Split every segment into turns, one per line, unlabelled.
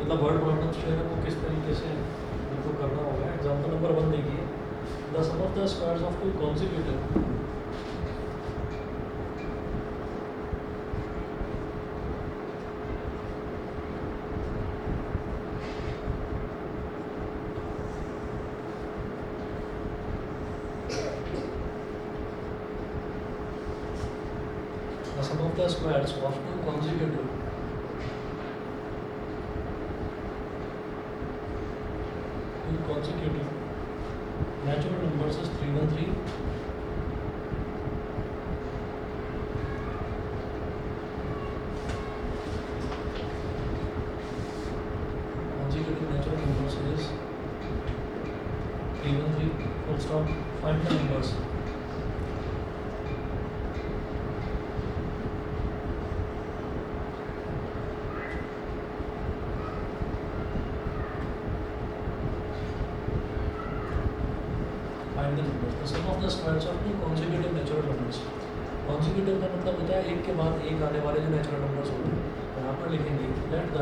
मतलब word problems जो है वो किस तरीके से उनको करना होगा। एग्जाम्पल नंबर 1 देखिए, the sum of the squares of two consecutive sum of the squares of two consecutive natural numbers is 313 consecutive natural numbers is 313 full stop. Find the numbers. The sum of the squares of two consecutive natural numbers. Consecutive का मतलब होता है एक के बाद एक आने वाले जो नेचुरल नंबर्स होते हैं। तो यहाँ पर लिखेंगे let the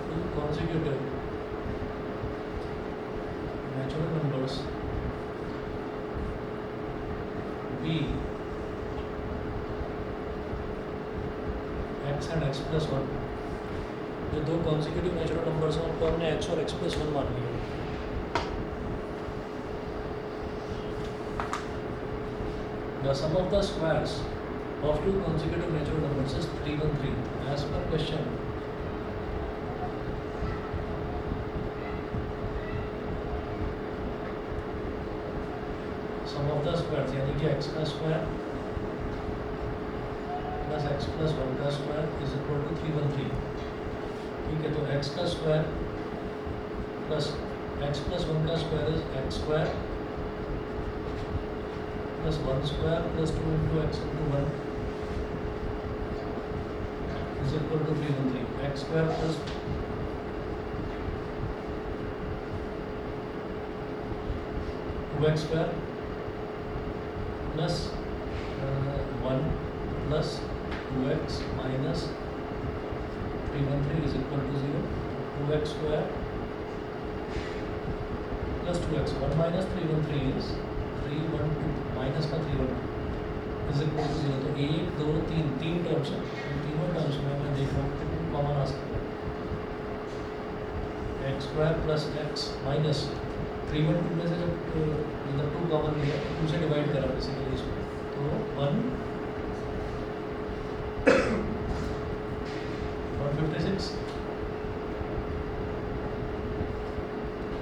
two consecutive natural numbers be x and x plus 1। जो दो कॉन्सिक्यूटिव नेचुरल नंबर्स हैं उनको हमने x और x plus 1 मान लिया। The sum of the squares of two consecutive natural numbers is 313 as per question। sum of the squares यानी कि x का स्क्वायर प्लस एक्स प्लस 1 का स्क्वायर इज इक्वल टू 313। ठीक है, तो x का स्क्वायर प्लस एक्स प्लस 1 का square is x square plus 1 square plus 2 into x into 1 is equal to 313। X square plus 2x square plus 1 plus 2x minus 313 is equal to 0। 2x square plus 2x 1 minus 313 is 312 minus का 312 is equal to 0। तो 1 2 3 तीन terms हैं, इन तीनों terms में मैं देख रहा हूँ कि कॉमन आ सकता है। X square plus x minus 312 में से जब मतलब 2 कॉमन लिया तो 2 से डिवाइड करा बेसिकली इसको, तो 156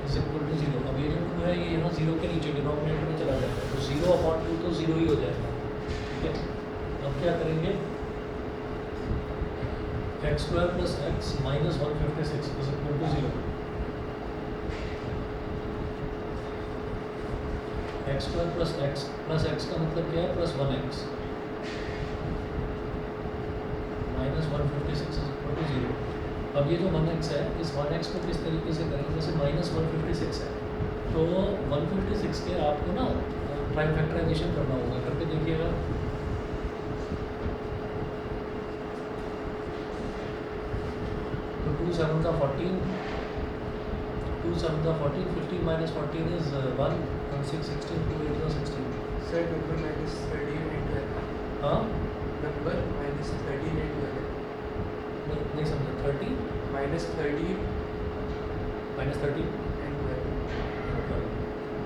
इज इक्वल टू 0। अब ये जो 2 है ये यहाँ 0 के नीचे डिनोमिनेटर में चला जाएगा, तो 0/2 तो 0 ही हो जाएगा। ठीक है, अब क्या करेंगे, x square plus x minus 156 is equal to 0। X square plus x का मतलब क्या है, plus 1x minus 156 is equal to 0। अब ये जो 1x है, इस 1x को किस तरीके से करेंगे, जैसे माइनस 156 है तो 156 के आपको ना प्राइम फैक्टराइजेशन करना होगा। करके देखिएगा, तो 2 7 का 14, 2 7 का 14, 15 minus 14 is 1, and 6 16, 2 8 का 16।
Sir number minus 13 and 12।
हाँ,
नंबर माइनस 13 एंड 12।
नहीं समझा। 30
माइनस 13
माइनस 30
एंड 12।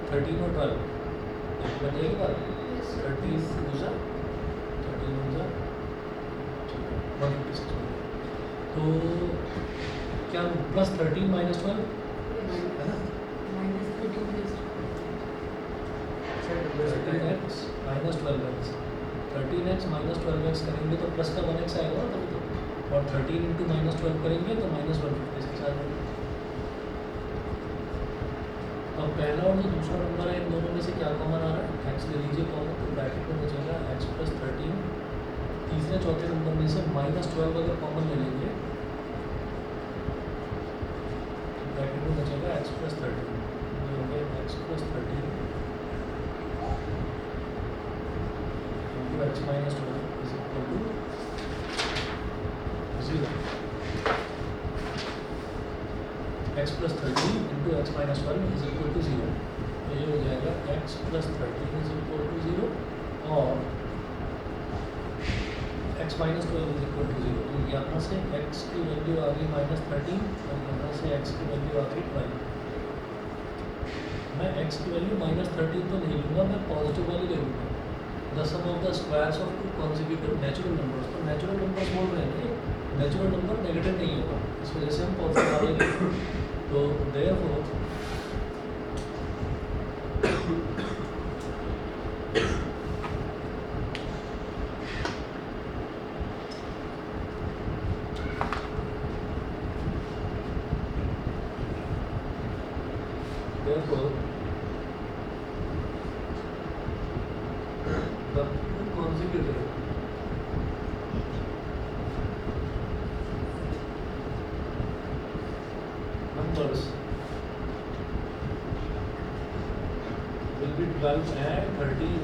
13 और 12 बताइए बात। 13 ऊर्जा 13 ऊर्जा 156। तो क्या प्लस 13 माइनस 12 है ना,
sir number
13x minus 12x 13x minus 12x करेंगे तो प्लस का 1x आएगा ना तभी तो, और 13 इंटू माइनस 12 करेंगे तो माइनस 156 आ जाएगा। अब पहला और जो दूसरा नंबर है इन दोनों में से क्या कॉमन आ रहा है, एक्स ले लीजिए कॉमन, तो ब्रैकेट में बचेगा एक्स प्लस 13। तीसरे चौथे नंबर में से माइनस 12 अगर कॉमन ले लेंगे तो ब्रैकेट में बचेगा एक्स प्लस 13। ये हो गया x plus 13 x minus 12 is equal to 0. X plus 13 into x minus 12 is equal to 0. तो ये हो जाएगा x plus 13 is equal to 0 और x minus 12 is equal to 0. तो यहाँ से एक्स की वैल्यू आ गई माइनस 13 और यहाँ से एक्स की वैल्यू आ गई 12. मैं एक्स की वैल्यू माइनस 13 तो नहीं लूँगा, मैं पॉजिटिव वाली ले लूँगा. The sum of the squares of two consecutive natural numbers. तो नेचुरल नंबर्स बोल रहे हैं, नेचुरल नंबर नेगेटिव नहीं होगा, इस वजह से हम पॉजिटिव वाले लेंगे. तो therefore the two consecutive numbers will be 12 and 13.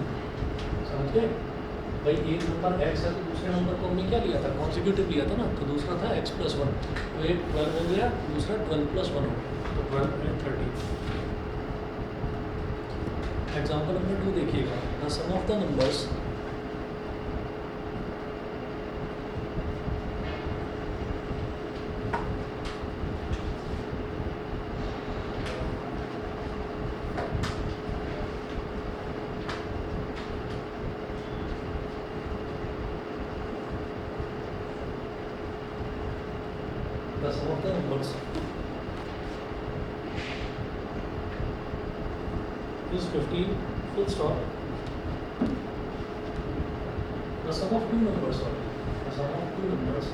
समझ गए भाई? एक नंबर x है तो दूसरे नंबर को हमने क्या लिया था? कॉन्सिक्यूटिव लिया था ना. तो दूसरा था x प्लस 1, तो एक 12 हो गया, दूसरा 12 प्लस 1 हो गया, तो 12 and 13. एग्जाम्पल नंबर 2 देखिएगा. The sum of the numbers the sum of the numbers is 15, full stop. The sum of two numbers, sorry, the sum of two numbers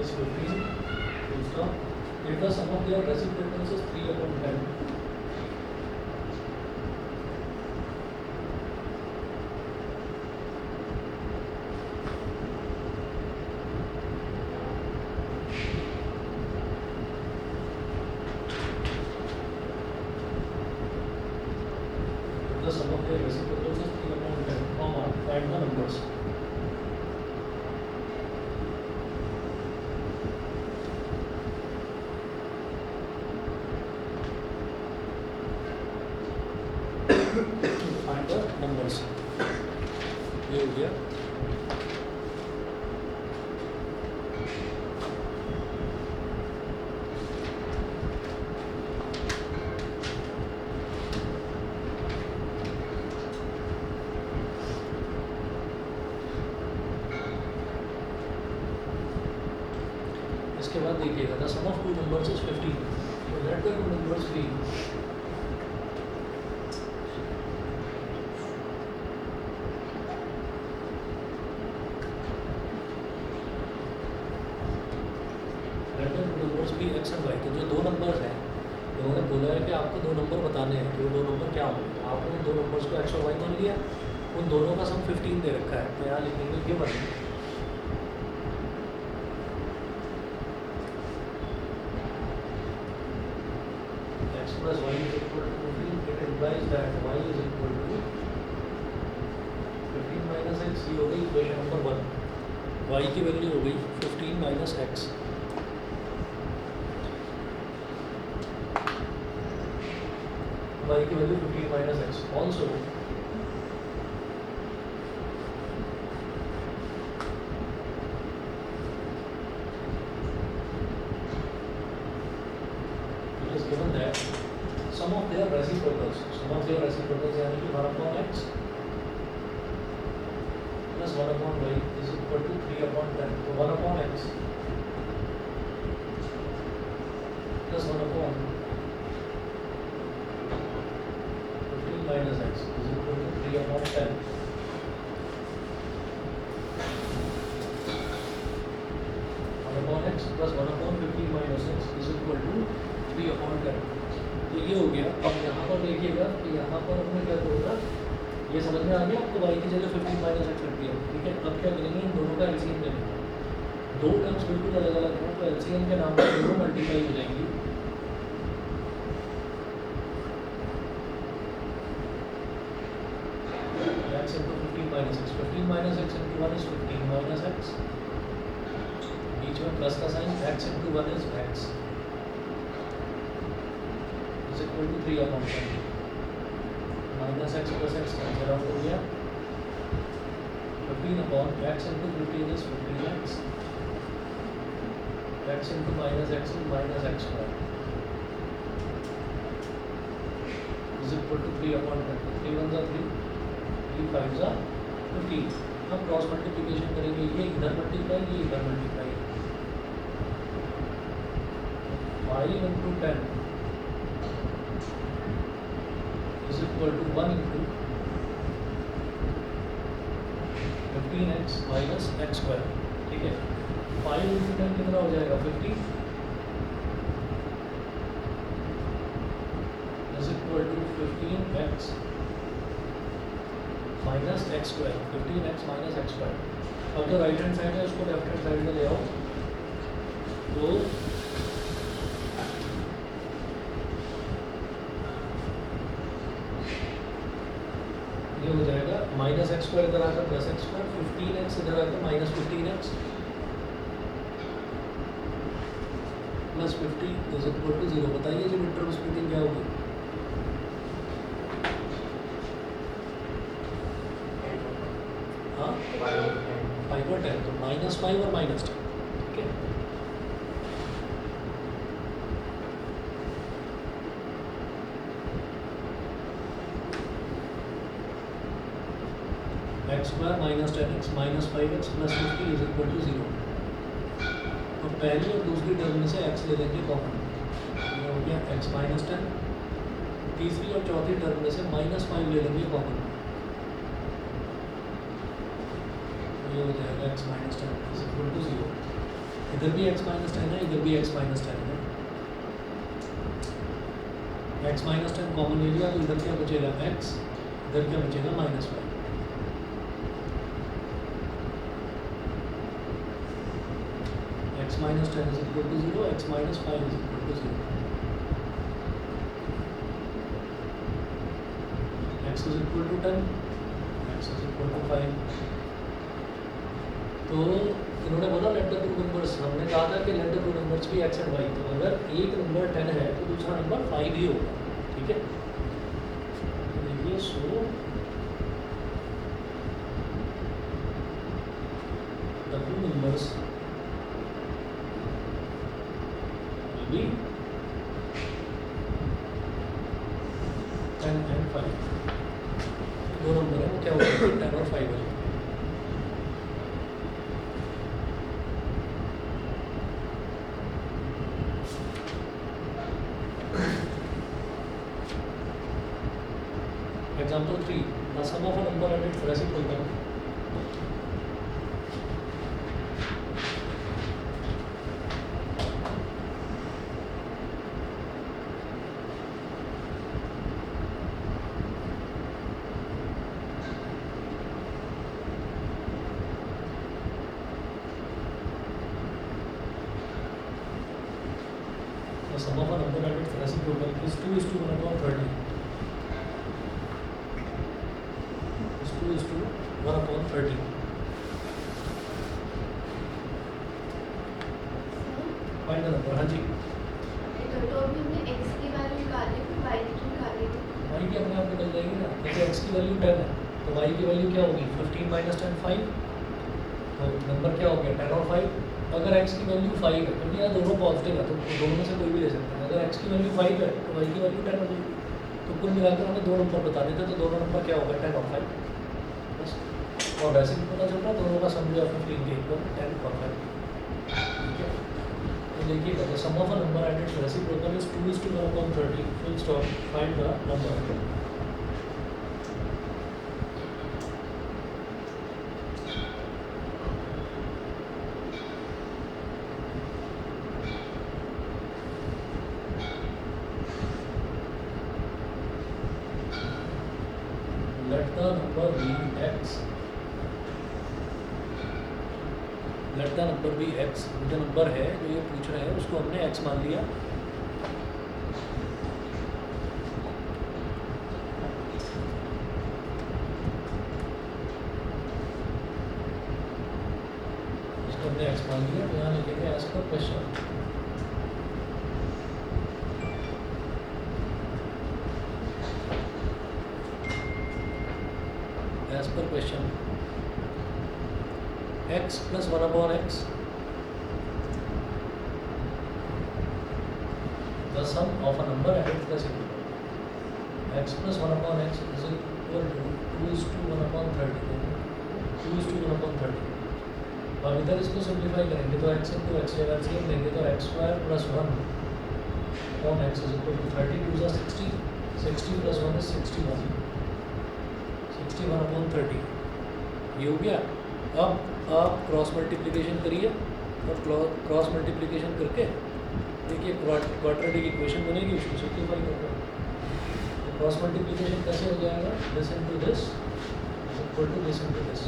is 15, full stop. If the sum of their reciprocals is 3 upon 10, the sum of their reciprocals is 3 upon 10, comma, find the numbers. Find the numbers. ये हो गया. इसके बाद देखिएगा the sum of two numbers is 15. So let the two numbers be x and y. तो जो दो numbers हैं, उन्होंने बोला है कि आपको दो नंबर बताने हैं, तो वो दो नंबर क्या होंगे. आपने उन दो नंबर्स को x और y मान लिया, उन दोनों का सम 15 दे रखा है. तो यहाँ लिखेंगे ये बने x plus y is equal to 15. It implies that y is equal to 15 minus x. ये हो गई इक्वेशन नंबर 1. y की वैल्यू हो गई 15 minus x. y की value 15 minus x. Also it is given that sum of their reciprocals यानी कि 1 upon x plus 1 upon y is equal to 3 upon 10. तो 1 upon x plus 1 upon 15 minus x is equal to 3 upon 10. x plus 1 upon 15 minus x is equal to 3 upon 10. तो ये हो गया. अब यहाँ पर देखिएगा कि यहाँ पर हमने क्या बोला, ये समझ में आ गया आपको. y की जगह 15 माइनस एक्स रख दिया. ठीक है. अब क्या करेंगे, इन दोनों का एलसीएम लेंगे. दो टर्म्स बिल्कुल अलग अलग हैं, तो एलसीएम के नाम पर दोनों मल्टीप्लाई हो जाएंगी. into 1 is 15 minus x, बीच में प्लस का sign, x into 1 is x is equal to 3 upon 20 minus x plus x cancel out हो गया, 15 upon x into 15 is 15x, x into minus x is minus x square is equal to 3 upon 20, 3 1 are 3, 3 5 are 15. अब cross multiplication करेंगे, ये इधर multiply, ये इधर multiply, 5 into 10 is equal to 1 into 15x minus x square, ठीक है। 5 into 10 कितना हो जाएगा 50 is equal to 15x minus x square, 15x minus x square. अब जो राइट हैंड साइड है उसको लेफ्ट हैंड साइड में ले आओ, तो ये हो जाएगा माइनस एक्स स्क्वायर इधर आकर प्लस एक्स स्क्वायर, 15x इधर आकर minus 15x plus 50 is equal to 0। बताइए जो इंटरवल स्प्लिटिंग क्या होगी? हाँ 5 और 10, तो माइनस 5 और माइनस 10, ठीक है। X square minus 10x minus 5x plus 50 is equal to 0। तो पहली और दूसरी टर्म में से x ले लेंगे कॉमन, ये हो गया x माइनस 10, तीसरी और चौथी टर्म में से माइनस 5 ले लेंगे कॉमन, ये हो जाएगा x minus 10 is equal to 0। इधर भी x माइनस 10 है, इधर भी x माइनस 10 है, x माइनस 10 कॉमन ले लिया, तो इधर क्या बचेगा x, इधर क्या बचेगा minus 5। x minus 10 is equal to 0, x minus 5 is equal to 0, x is equal to 10, x is equal to 5। तो इन्होंने बोला लेट द टू नंबर्स, हमने कहा था कि लेट द टू नंबर्स भी x एंड y, तो अगर एक नंबर 10 है तो दूसरा नंबर 5 ही होगा, ठीक है। तो देखिए so the two numbers will be 10 and 5, दो नंबर है वो क्या होगा 10 और 5 वाले। Example 3, the sum of a number and its reciprocal the sum of a number and its reciprocal is 2 is to 1 upon 30, is 2 is to 1 upon 30। Find the number, हाँ जी।
तो अभी हमने x की वैल्यू निकाली, फिर y की निकाली,
y की अपने आप निकल जाएगी ना, जैसे x की वैल्यू 10 है तो y की वैल्यू क्या होगी 15 माइनस 10 5, तो नंबर क्या हो गया 10 और 5। अगर x की वैल्यू 5 है, क्योंकि यहाँ दोनों पॉजिटिव है तो दोनों में से कोई भी ले सकते हैं, अगर x की वैल्यू 5 है तो y की वैल्यू 10 हो जाएगी, तो कुल मिलाकर हमें दो नंबर बता देते, तो दोनों नंबर क्या होगा 10 और 5 बस। और वैसे भी पता चल रहा है दोनों का सम जो है 15 के इक्वल 10 और 5, ठीक है। तो देखिएगा the sum of a number and its reciprocal is 2 is to 1 upon 30, full stop, find the number. Let the number be x, let the number be x, जो नंबर है जो ये पूछ रहे हैं उसको हमने x मान लिया, तो हमने एक्स मान लिया, तो यहाँ लिखेंगे as per question. As per question x plus 1 upon x, the sum of a number and its reciprocal. X plus 1 upon x is equal to 2 is to 1 upon 30. 2 is to 1 upon 30. और इधर इसको simplify करेंगे तो x into x जगह से लेंगे तो x square plus 1 upon x is equal to 30 टू ज़ा 60, 60 प्लस 1 इज 61, 61 अपॉन 30। ये हो गया। अब आप क्रॉस मल्टीप्लिकेशन करिए और क्रॉस मल्टीप्लिकेशन करके देखिए क्वाड्रेटिक इक्वेशन बनेगी, उसको सिंप्लीफाई करके। तो क्रॉस मल्टीप्लिकेशन कैसे हो जाएगा? This into this is equal to this into this.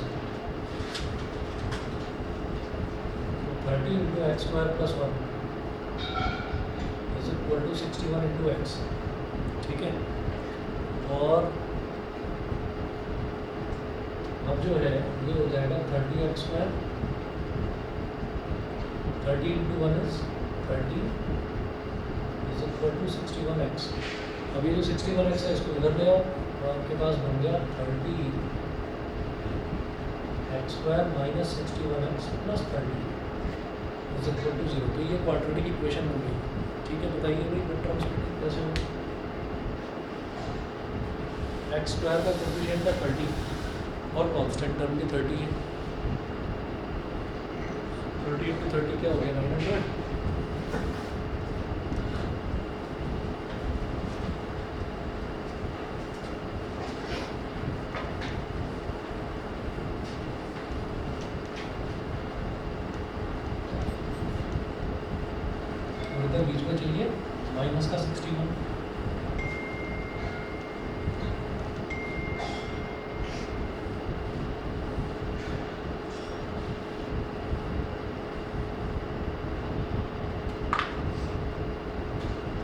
30 into x square plus 1 is equal to 61 into x. ठीक है, और अब जो है ये हो जाएगा 30 x square, 30 into 1 is 30 is equal to 61 x. अब ये जो 61 एक्स है इसको इधर ले आओ तो आपके पास बन गया 30 x square minus 61 x plus 30 is equal to 0। तो ये क्वाड्रेटिक इक्वेशन हो गई। ठीक है, बताइए भाई मिड टर्म स्प्लिटिंग कैसे होगी? एक्स स्क्वायर का कोएफिशिएंट है 30 और कांस्टेंट टर्म भी 30 है। 30 इंटू 30 क्या हो गया? 900। और इधर बीच में चाहिए माइनस का 61।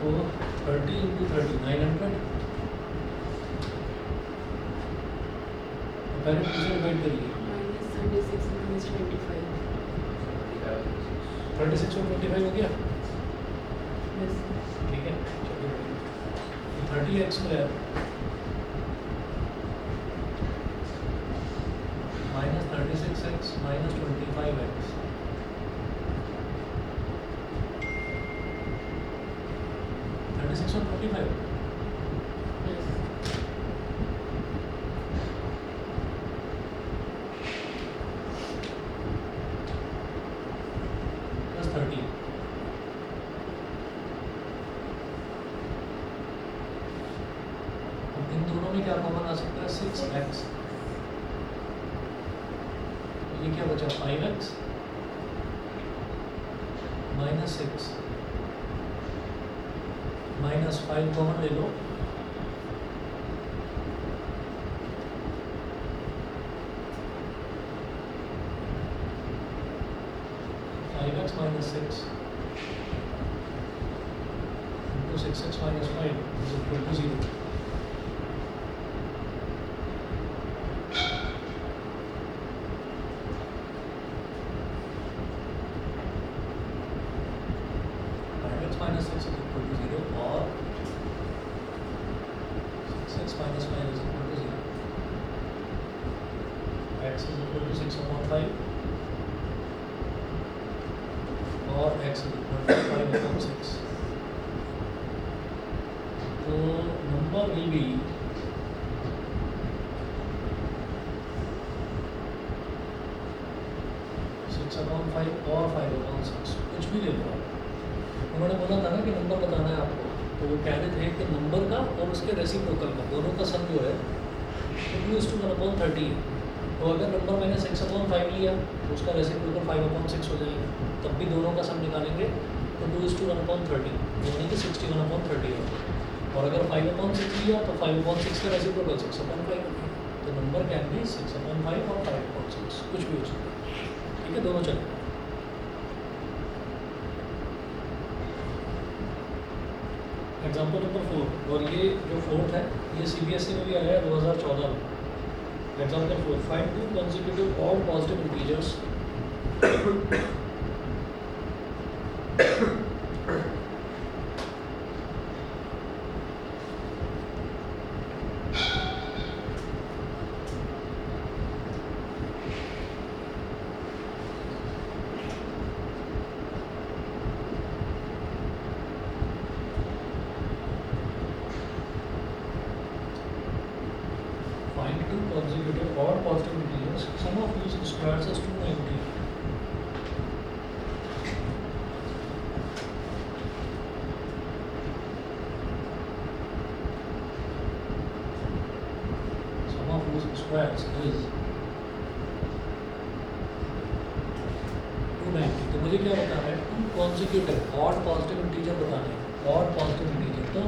तो 30 इंटू 30 900। पहले दूसरे डिवाइड करिए। -36 और 25 हो गया। ठीक है, चलिए 30 x square minus 36 x minus 25 x. और 25 प्लस 30। इन दोनों में क्या कॉमन आ सकता है? 6x। ये क्या बचा? 5x माइनस 6 माइनस 5 कॉमन ले लो, x minus 6 into 6x minus 5 is equal to 0. x minus 6 is equal to 0 or 6x minus 5 is equal to 0. X is equal to 6 upon 5 or x is equal to 5 upon 6. So number will be six upon 5 और 5 upon 6 कुछ भी ले लो। उन्होंने बोला था ना कि number बताना है आपको, तो वो कह रहे थे कि नंबर का और उसके रेसिप्रोकल का दोनों का सम जो है तो 2:1/30 है। तो अगर नंबर मैंने 6 अपॉन 5 लिया तो उसका रेसिप्रोकल 5 अपॉन 6 हो जाएगा, तब भी दोनों का सम निकालेंगे तो 2:1/30 यानी कि 61/30 होगा। और अगर 5 अपॉन 6 लिया तो 5 अपॉन 6 का रेसिप्रोकल 6 अपॉन 5 होगा। तो नंबर कैन भी 6 अपॉन 5 और 5 अपॉन 6 कुछ भी हो सकता है। ठीक है, दोनों चलें। एग्जाम्पल नंबर 4, और ये जो फोर्थ है ये CBSE में भी आया है 2014 में। Example 4, find 2 consecutive odd positive integers Find two consecutive odd positive integers, sum of whose squares is 290. Sum of whose squares is 290. तो मुझे क्या बताना है? Two consecutive odd positive integer बताने हैं। ऑड पॉजिटिव इंटीजर, तो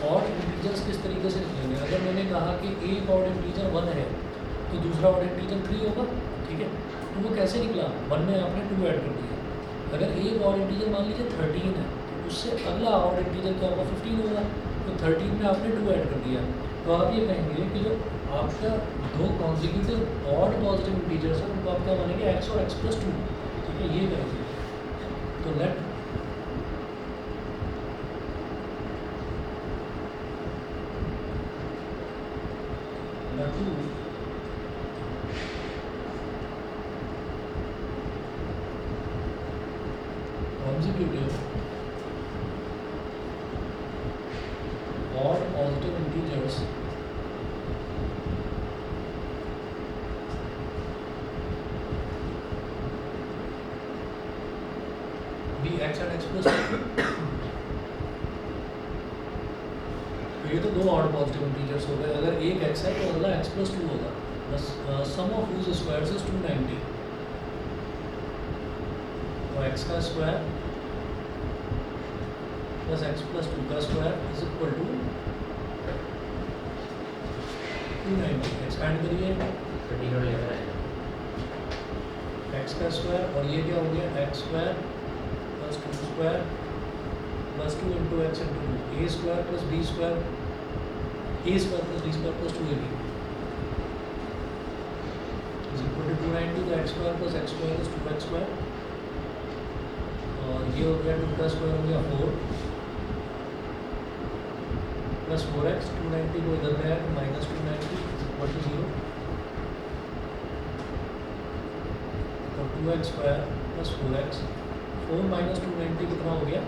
ऑड इंटीजर्स किस तरीके से निकलेंगे? अगर मैंने कहा कि एक ऑड इंटीजर 1 है तो दूसरा ऑड इंटीजर 3 होगा, ठीक है? तो वो कैसे निकला? 1 में आपने 2 ऐड कर दिया। अगर एक ऑड इंटीजर मान लीजिए 13 है तो उससे अगला ऑड इंटीजर क्या होगा? 15 होगा। तो 13 में आपने 2 ऐड कर दिया। तो आप ये कहेंगे कि जो आपका दो कॉन्जिक्यूटिव ऑड पॉजिटिव इंटीजर्स हैं उनको आप क्या मानेंगे? x और x + 2, ठीक है? ये करेंगे। तो late two consecutive odd positive integers be x and x plus 2. तो ये तो दो ऑड पॉजिटिव इंटीजर्स हो गए। अगर एक x है तो अगला x + 2 होगा। बस सम ऑफ whose स्क्वायर्स इज 290। तो x का स्क्वायर प्लस x + 2 का square is equal to 290। Expand करिए, x का स्क्वायर और ये क्या हो गया? x square plus 2 square plus 2 into x into a square plus b square, a square plus b square plus 2ab is equal to 290। तो x square plus x square is 2x square और ये हो गया 2 का square हो गया 4 plus 4x। 290 को इधर ले आया तो माइनस 290 इज इक्वल टू 0। तो 2x square plus 4x, 4 minus 290 कितना हो गया?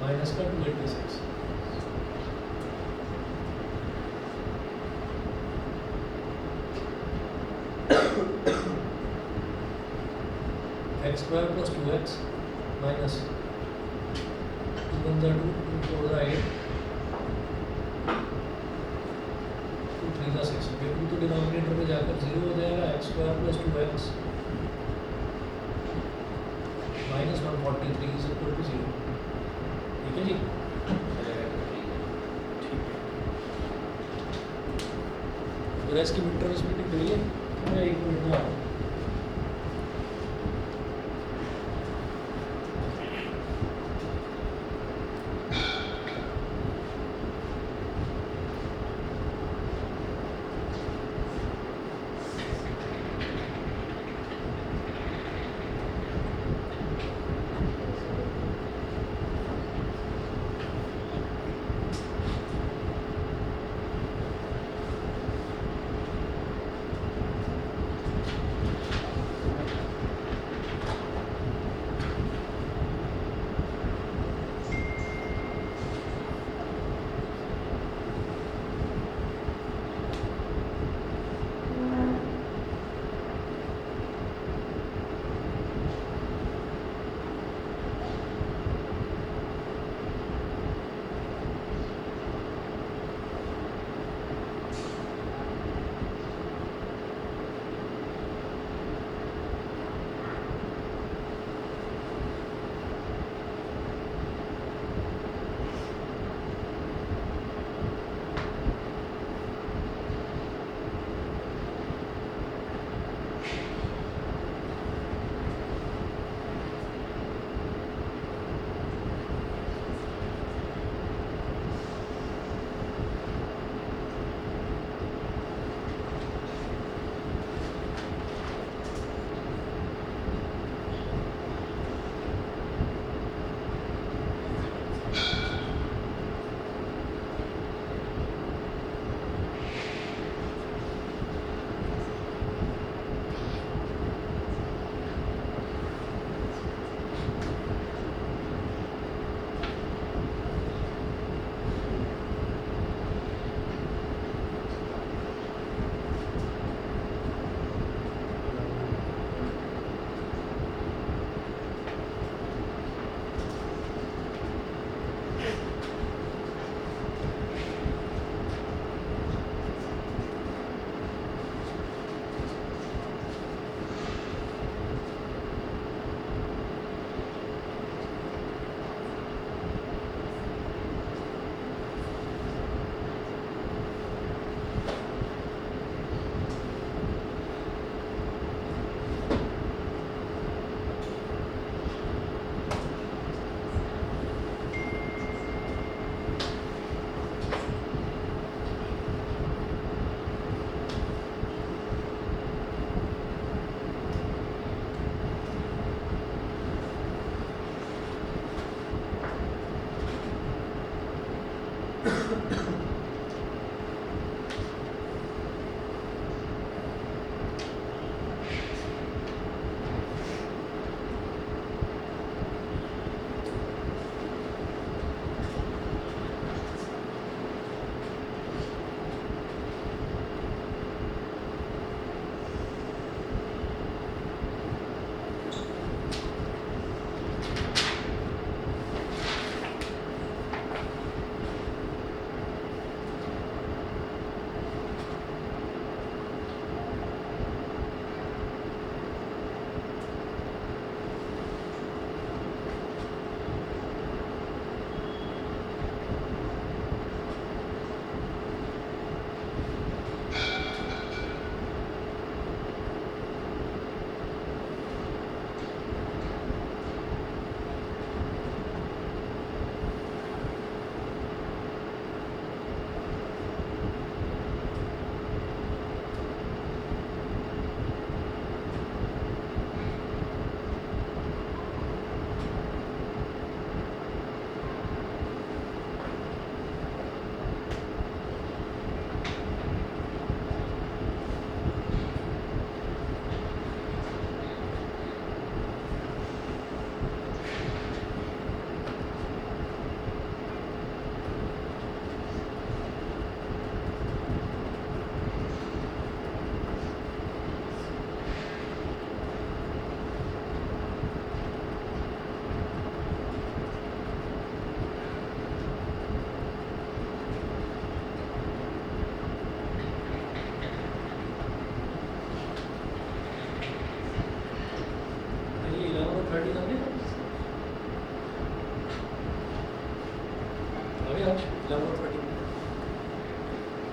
माइनस का 286। X square plus 2x minus 2 × 2 2 4 8 2 3 6। ये 2 तो डिनोमिनेटर में जाकर 0 हो जाएगा। X square plus 2x minus 143 is equal to 0। ठीक है जी? तो इसकी मिड टर्म्स मीटिंग करिए। मैं 1 मिनट में आता हूँ।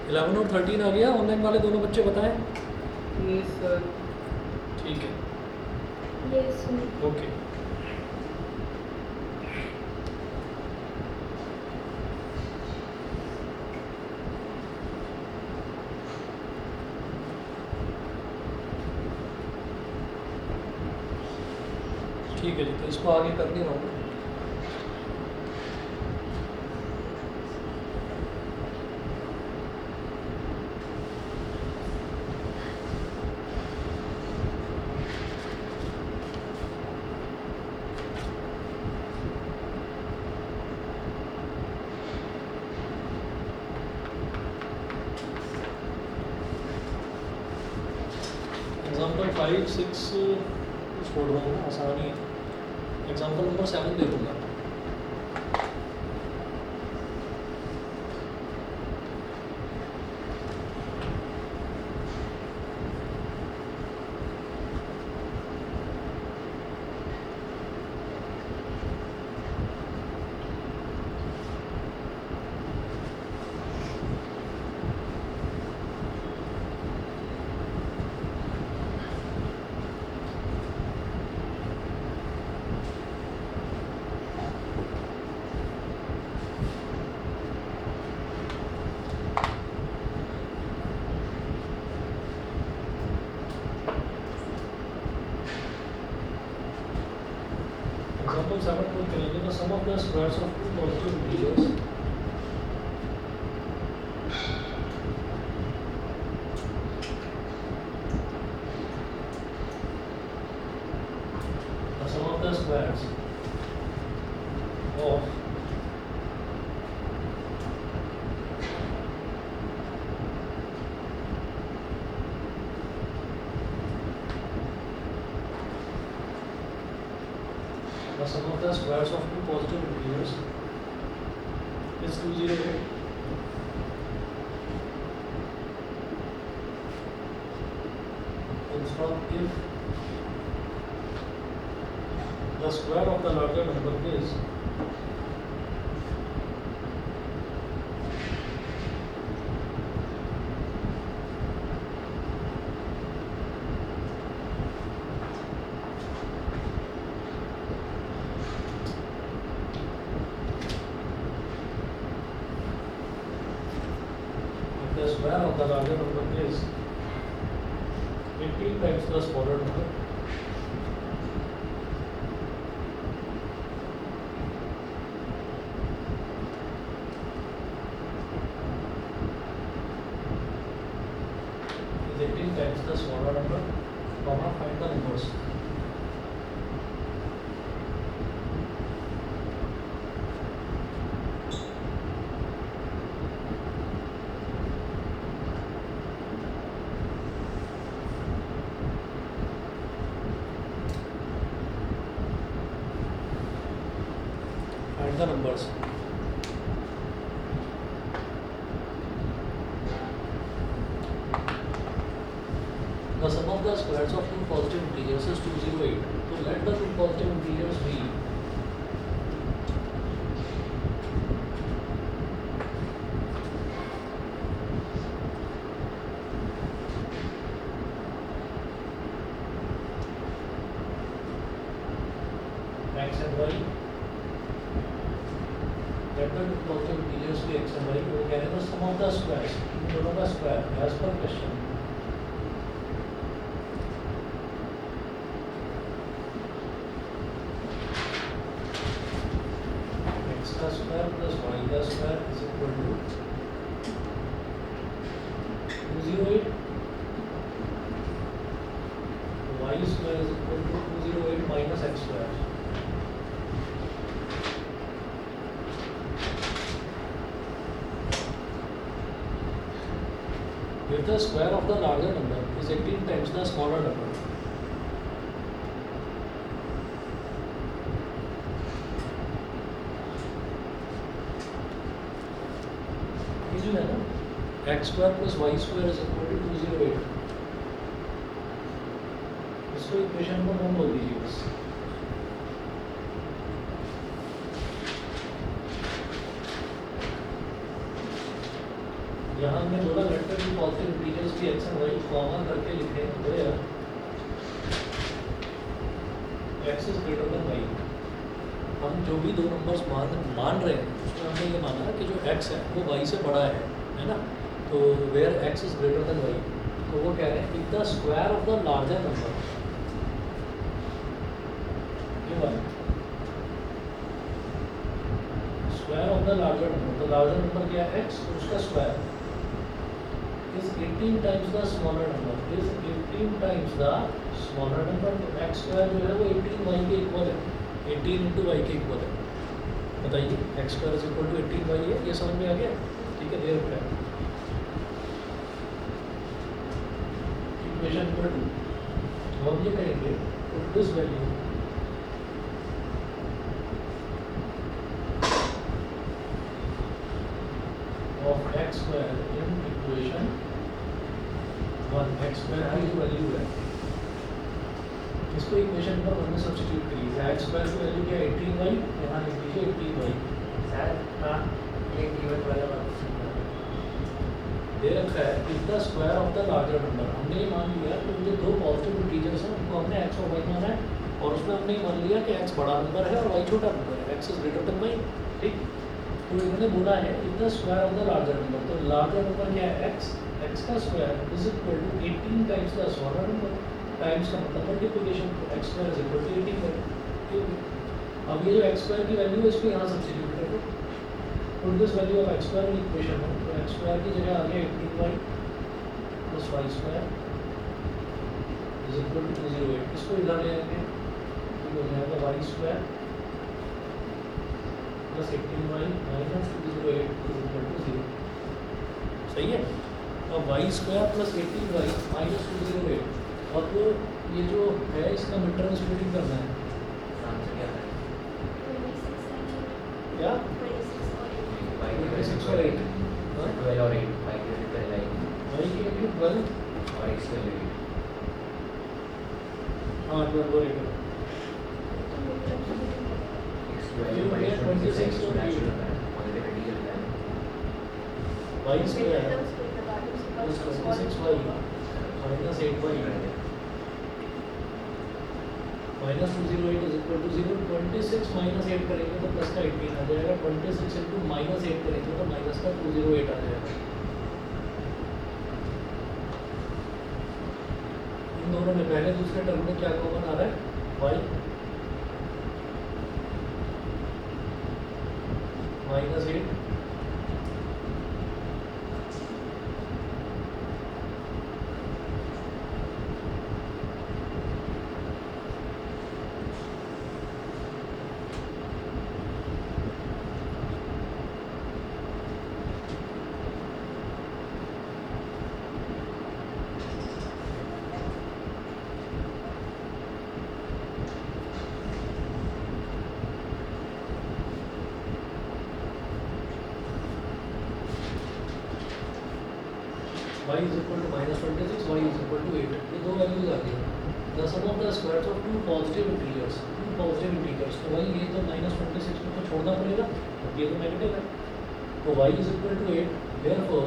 11 और 13 आ गया, ऑनलाइन वाले दोनों बच्चे बताएं।
ये सर
ठीक है,
यस
ओके। ठीक है जी, तो इसको आगे कर नहीं रहा हूँ। एग्जाम्पल 5, 6 छोड़ रहा हूँ, आसानी है। एग्जाम्पल नंबर 7 देखूँगा। Example 7 को करेंगे, the sum of the squares of two positive integers the sum of the squares of the sum of the squares of two positive integers is 208. Full stop. If the square of the larger number is the square of the larger number is 18 times the smaller number, is 18 times the smaller number, comma, find the inverse. Find the numbers. The sum of the squares of two positive integers is 208. So let the two positive integers be x and y. Let the two positive integers be x and y. वो कह रहे हैं the sum of the squares, इन दोनों का square as per question. X का square plus y का square is equal to 208. Y square is equal to 208 minus x square. If the square of the larger number is 18 times the smaller number, ये जो है ना x square plus y square is equal to 208, इसको equation number 1 बोल दीजिए बस। यहाँ हमने बोला वेक्टर की पॉजिटिव इंटीजर्स की एक्स एंड वाई कॉमन करके लिखे हैं x is greater than y. हम जो भी दो नंबर्स मान रहे हैं उसमें हमने ये माना है कि जो x है वो y से बड़ा है ना। तो where x is greater than y, तो वो कह रहे हैं if the square of the larger number, ये वाला square of the larger number, तो लार्जर नंबर क्या है x, उसका square is 18 times the smaller number, is 18 times the smaller number। तो x स्क्वायर जो है वो 18y के इक्वल है, 18 इंटू वाई के इक्वल है। बताइए x square is equal to 18y है, ये समझ में आ गया? ठीक है, देयर है इक्वेशन नंबर 2। तो हम ये कहेंगे put this value of x square in equation 1। X square की जो वैल्यू है इसको इक्वेशन नंबर 1 में सब्स्टिट्यूट करिए। एक्स स्क्वायर की वैल्यू क्या है 18y, यहाँ लिख लीजिए 18y।
सर हाँ ये कीवर्ड वाला बात
दे रखा है if the square of the larger number. हमने ये मान लिया कि मुझे दो पॉजिटिव इंटीजर्स हैं उनको हमने x और y माना है, और उसमें हमने ये मान लिया कि x बड़ा नंबर है और y छोटा नंबर है, x is greater than y। ठीक, तो इन्होंने बोला है if the square of the larger number, तो लार्जर नंबर क्या है x का square is equal to 18 times the smaller number, times का मतलब multiplication, x square is equal to 18। अब ये जो x स्क्वायर की वैल्यू है इसको यहाँ सब्स्टिट्यूट कर दो, put this value of x square in equation 1। तो x स्क्वायर की जगह आ गया 18y plus y square is equal to 208। इसको इधर ले आएंगे तो हो जाएगा y square plus 18y minus 208 is equal to 0। सही है। अब Y square plus 18y minus 208, अब ये जो है इसका मिड टर्म स्प्लिटिंग करना है।
आंसर क्या है?
क्या 26 और 8,
12 और 8 बाई के पहला ही
वाई की वैल्यू 12
और x का वैल्यू
हाँ 12 और 8
x की वैल्यू माइनस 26 तो नेचुरल है, पॉजिटिव इंटीजर है।
Y square plus 26y minus 8y minus 208 is equal to 0। 26 minus 8 करेंगे तो प्लस का 18 आ जाएगा, 26 इंटू माइनस 8 करेंगे तो माइनस का 208 आ जाएगा। इन दोनों में पहले दूसरे टर्म में क्या कॉमन आ रहा है? y minus 8 y is equal to minus 26, y is equal to 8। ये दो वैल्यूज आ गई। The sum of the squares of two positive integers, तो भाई ये तो माइनस 26 में तो छोड़ना पड़ेगा, ये तो नेगेटिव है, तो y is equal to 8। Therefore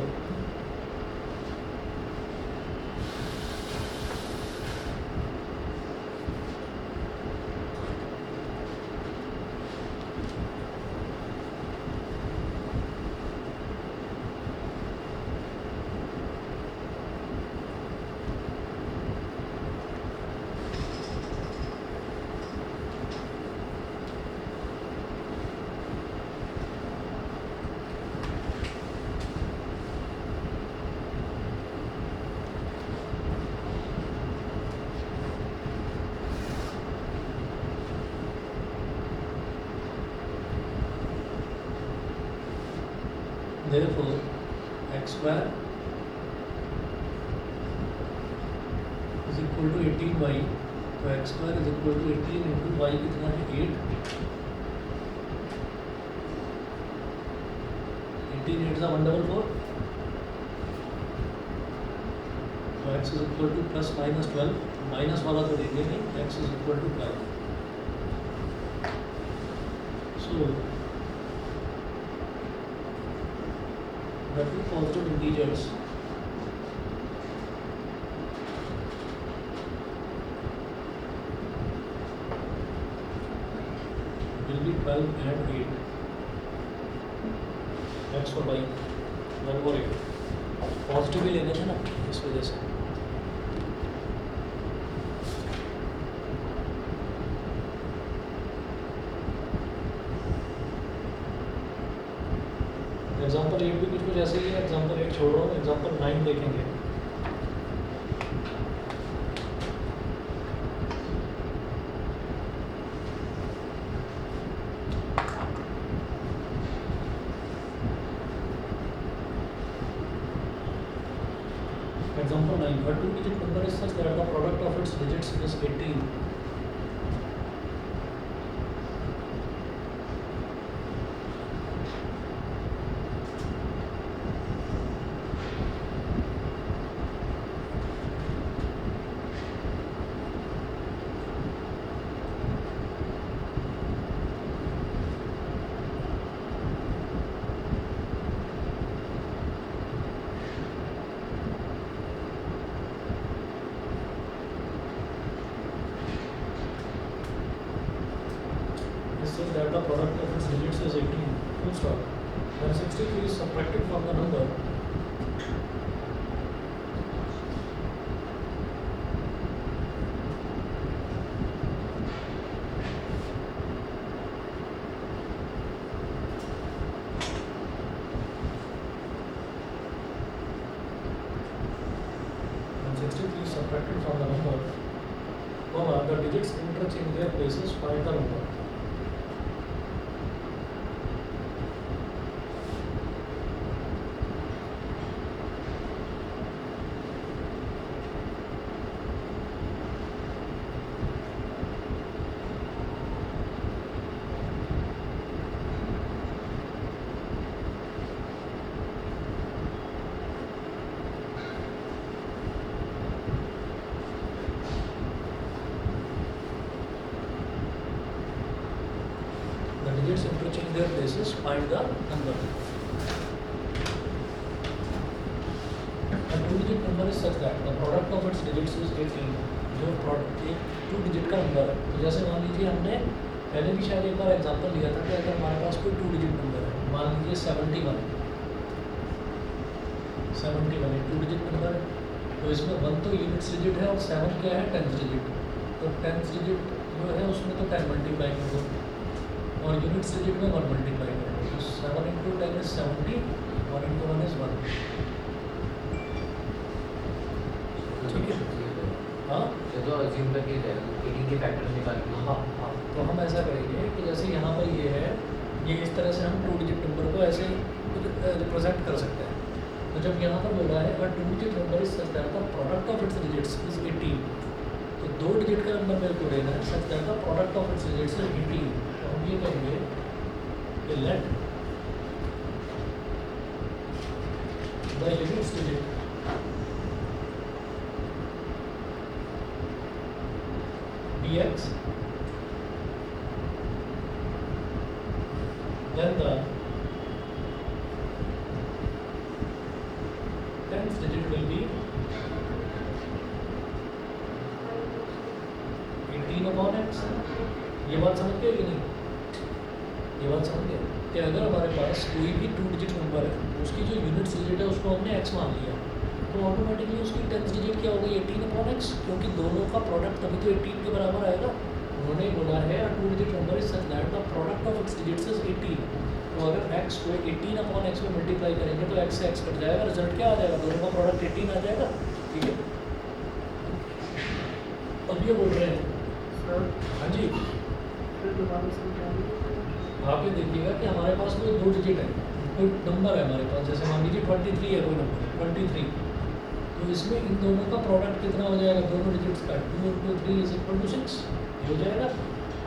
therefore x square is equal to 18y, तो x square is equal to 18 into y कितना है 8, 18 8 का 144, तो x is equal to plus minus 12, minus वाला तो देंगे नहीं, x is equal to 12। So the the two positive integers will be 12 and 8 x और y 1 और 8 पॉजिटिव ही लेने थे ना इस वजह से एग्जाम्पल 8 भी कुछ ऐसे ही है। एग्जाम्पल 8 छोड़ रहा हूँ, एग्जाम्पल 9 देखेंगे। Example 9. A two-digit number is such that the product of its digits is 18. Says that the product of its digits is 18. Full stop. When 63 is subtracted from the number, the digits interchange their places, find the number. Digits interchange their places, find the number. A two-digit number is such that the product of its digits is 18. जो product एक two digit का number है, तो जैसे मान लीजिए हमने पहले भी शायद एक बार एग्जांपल लिया था कि अगर हमारे पास कोई टू डिजिट नंबर है, मान लीजिए 71 एक टू डिजिट नंबर है, तो इसमें 1 तो यूनिट्स डिजिट है और 7 क्या है, टेंथ डिजिट। तो टेंथ डिजिट जो है उसमें तो 10 मल्टीप्लाई कर दो और यूनिट्स डिजिट में 1 मल्टीप्लाई करेंगे, तो 7 इंटू 10 इज 70, 1 इंटू 1 इज 1। ठीक है, हाँ
तो अज्यूम करके 18 के फैक्टर्स निकाल के
हाँ हाँ, तो हम ऐसा करेंगे कि जैसे यहाँ पर ये है, ये इस तरह से हम टू डिजिट नंबर को ऐसे रिप्रेजेंट कर सकते हैं। तो जब यहाँ पर बोला है अगर two digit number is such that the product of its digits is 18, तो दो डिजिट का नंबर मेरे को लेना है such that the product of its digits is 18। तो हम ये कहेंगे कि let the units digit dx then the 10th digit will be 18 upon x। ये बात समझ गए कि नहीं? ये बात समझ गए कि अगर हमारे पास कोई भी टू डिजिट नंबर है, उसकी जो यूनिट्स डिजिट है उसको हमने x मान लिया, तो ऑटोमेटिकली उसकी 10th डिजिट क्या हो गई, 18 अपॉन x, क्योंकि दोनों का प्रोडक्ट तभी तो 18 के बराबर आएगा। उन्होंने बोला है two digit number is such that the product of its digits is 18। तो अगर x को 18 अपॉन x में मल्टीप्लाई करेंगे तो x से x कट जाएगा, रिजल्ट क्या आ जाएगा, दोनों का प्रोडक्ट 18 आ जाएगा। ठीक है, अब ये बोल रहे हैं, हाँ जी, आप ये देखिएगा कि हमारे पास कोई दो डिजिट है, कोई नंबर है हमारे पास, जैसे मान लीजिए 23 है कोई नंबर 23, तो इसमें इन दोनों का प्रोडक्ट कितना हो जाएगा, दोनों डिजिट्स का 2 इंटू 3 इज इक्वल टू 6 हो जाएगा।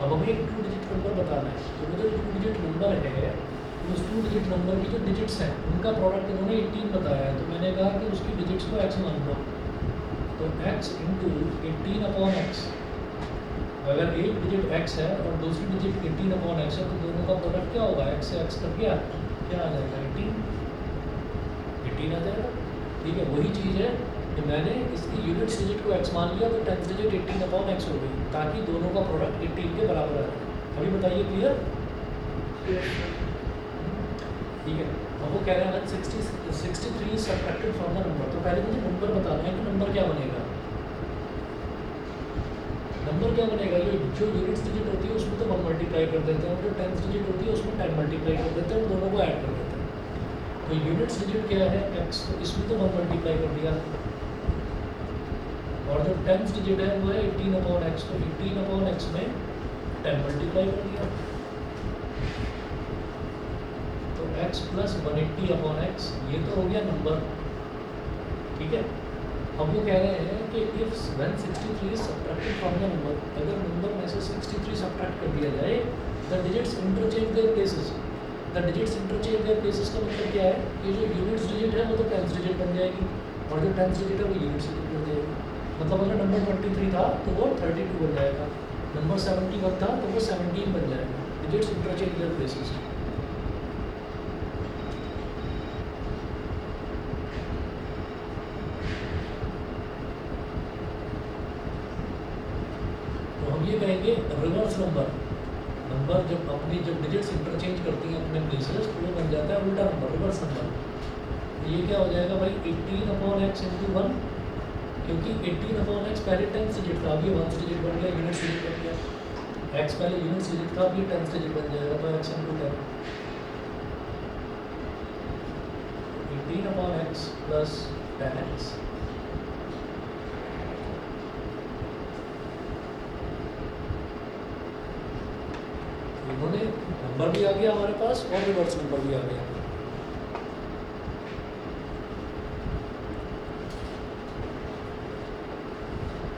अब हमें एक टू डिजिट नंबर बताना है, तो वो जो टू डिजिट नंबर है, उस टू डिजिट नंबर की जो डिजिट्स हैं उनका प्रोडक्ट इन्होंने 18 बताया है, तो मैंने कहा कि उसकी डिजिट्स को x मान लो, तो x इंटू 18 अपॉन x, अगर एक डिजिट x है और दूसरी डिजिट 18 अपॉन x है, तो दोनों का प्रोडक्ट क्या होगा, x से x कट गया, क्या आ जाएगा 18। 18 आ जाएगा। ठीक है, वही चीज़ है कि मैंने इसकी यूनिट्स डिजिट को x मान लिया तो टेंथ डिजिट 18/x हो गई, ताकि दोनों का प्रोडक्ट 18 के बराबर आ जाए। अभी बताइए क्लियर? ठीक है, अब वो कह रहे हैं 63 सब्ट्रैक्टेड फ्रॉम द नंबर। तो पहले मुझे नंबर बताना है कि नंबर क्या बनेगा। नंबर क्या बनेगा, जो यूनिट्स डिजिट होती है उसमें तो 1 मल्टीप्लाई कर देते हैं, और जो टेंथ डिजिट होती है उसमें 10 मल्टीप्लाई कर देते हैं, और दोनों को ऐड कर देते हैं। तो यूनिट्स डिजिट क्या है x, तो इसमें तो 1 मल्टीप्लाई कर दिया, और जो टेंथ डिजिट है वो है 18/x, तो 18/x में 10 मल्टीप्लाई कर दिया, तो x प्लस 180/x, ये तो हो गया नंबर। ठीक है, अब वो कह रहे हैं कि if when 63 is subtracted from the number, अगर नंबर में से 63 सब्ट्रैक्ट कर दिया जाए, the digits interchange their places. The digits interchange their places का मतलब क्या है कि जो यूनिट्स डिजिट है वो तो टेंथ डिजिट बन जाएगी, और जो टेंथ डिजिट है वो यूनिट्स डिजिट बन जाएगी। मतलब अगर नंबर 23 था तो वो 32 बन जाएगा, नंबर 71 था तो वो 17 बन जाएगा। Digits interchange their places. तो हम ये कहेंगे रिवर्स नंबर। नंबर जब डिजिट्स इंटरचेंज करती हैं अपने प्लेसेस, तो वो बन जाता है उल्टा नंबर, रिवर्स नंबर। तो ये क्या हो जाएगा भाई 18/x इंटू 1, क्योंकि 18/x पहले टेंथ डिजिट था, अभी 1 डिजिट बन गया, यूनिट्स डिजिट बन गया। x पहले यूनिट्स डिजिट था, अभी टेंथ डिजिट बन जाएगा, तो x into 10। 18/x plus 10x। उन्होंने नंबर भी आ गया हमारे पास और रिवर्स नंबर भी आ गया।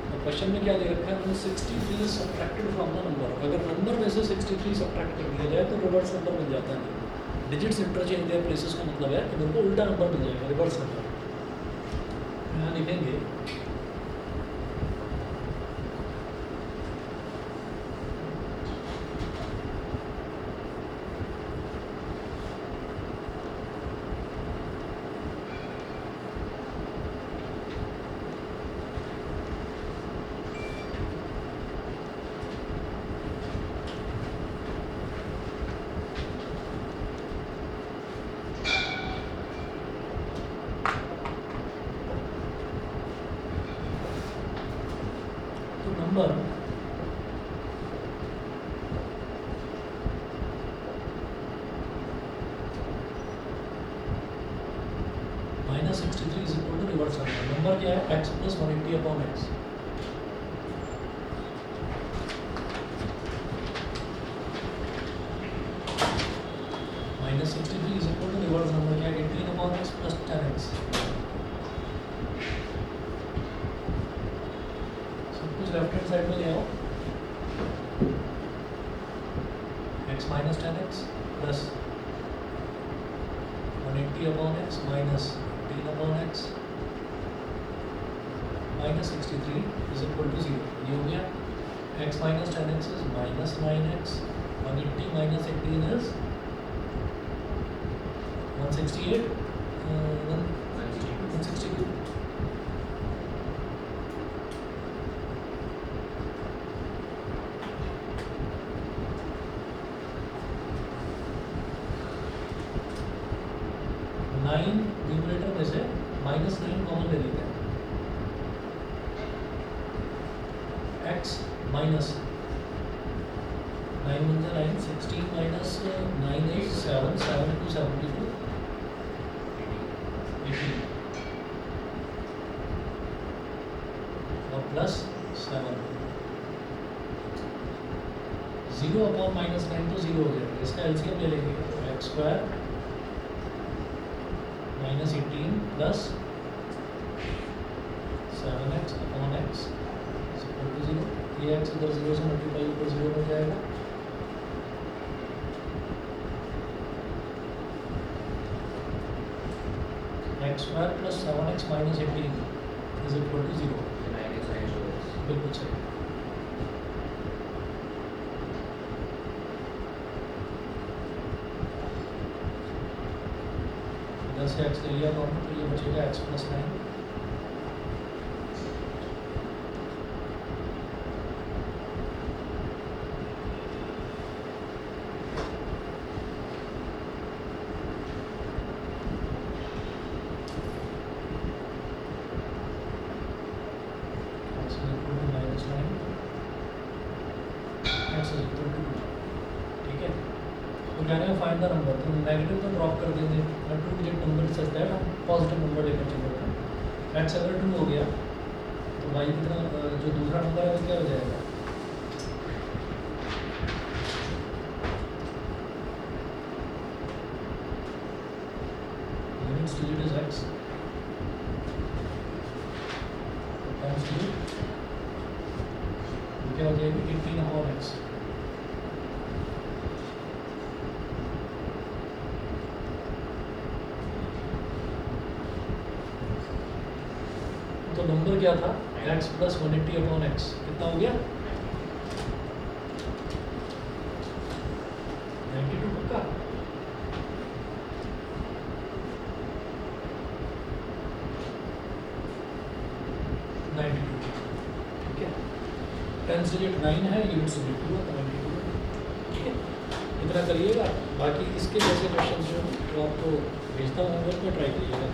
तो क्वेश्चन में क्या दे रखा है, 63 सब्ट्रैक्टेड फ्रॉम द नंबर। अगर नंबर में से 63 सब्ट्रैक्ट कर दिया जाए तो रिवर्स नंबर मिल जाता है। डिजिट्स इंटरचेंज देयर प्लेसेस का मतलब है कि मेरे को उल्टा नंबर मिल जाएगा, रिवर्स नंबर। यहाँ लिखेंगे number -63 is equal to reverse number. Number क्या है, x plus 180/x। -63 is equal to reverse number क्या है, 18/x plus 10x। Left hand side में ले आओ, x minus 10x plus 180/x minus 18/x minus 63 is equal to 0। ये हो गया x minus 10x is minus 9x, 180 minus 18 is 168, 162। Numerator में से -9 कॉमन ले लेते हैं, x माइनस 9 बन जाए 9, 16 माइनस 9 is 7, 7 to 72 18, और प्लस 7। 0/-9 तो 0 हो जाएगा, इसका एलसीएम ले लेंगे, तो x² minus 18 plus 7x/x equal to 0। ये x इधर 0 से मल्टीप्लाई ऊपर 0 हो जाएगा, x² plus 7x minus 18 is equal to 0। बिल्कुल सही। से x ले लिया कॉमन, तो तो ये बचेगा एक्स प्लस 9। ठीक है, तो कहने का फाइंड द नंबर, तो नेगेटिव तो ड्रॉप कर देंगे, और 2 डिजिट नंबर सच दैट हम पॉजिटिव नंबर लेकर चलते हैं। एक्स अगर 2 हो गया तो वाई कितना, जो दूसरा नंबर है वो क्या हो जाएगा, units digit is x times digit क्या हो जाएगी 18/x। तो नंबर क्या था x प्लस 180/x, कितना हो गया 92 पक्का। ठीक है, टेंस डिजिट 9 है, यूनिट्स डिजिट 2 है, 92। ठीक है, इतना करिएगा, बाकी इसके जैसे क्वेश्चन जो आपको भेजता हूँ होमवर्क में ट्राई करिएगा।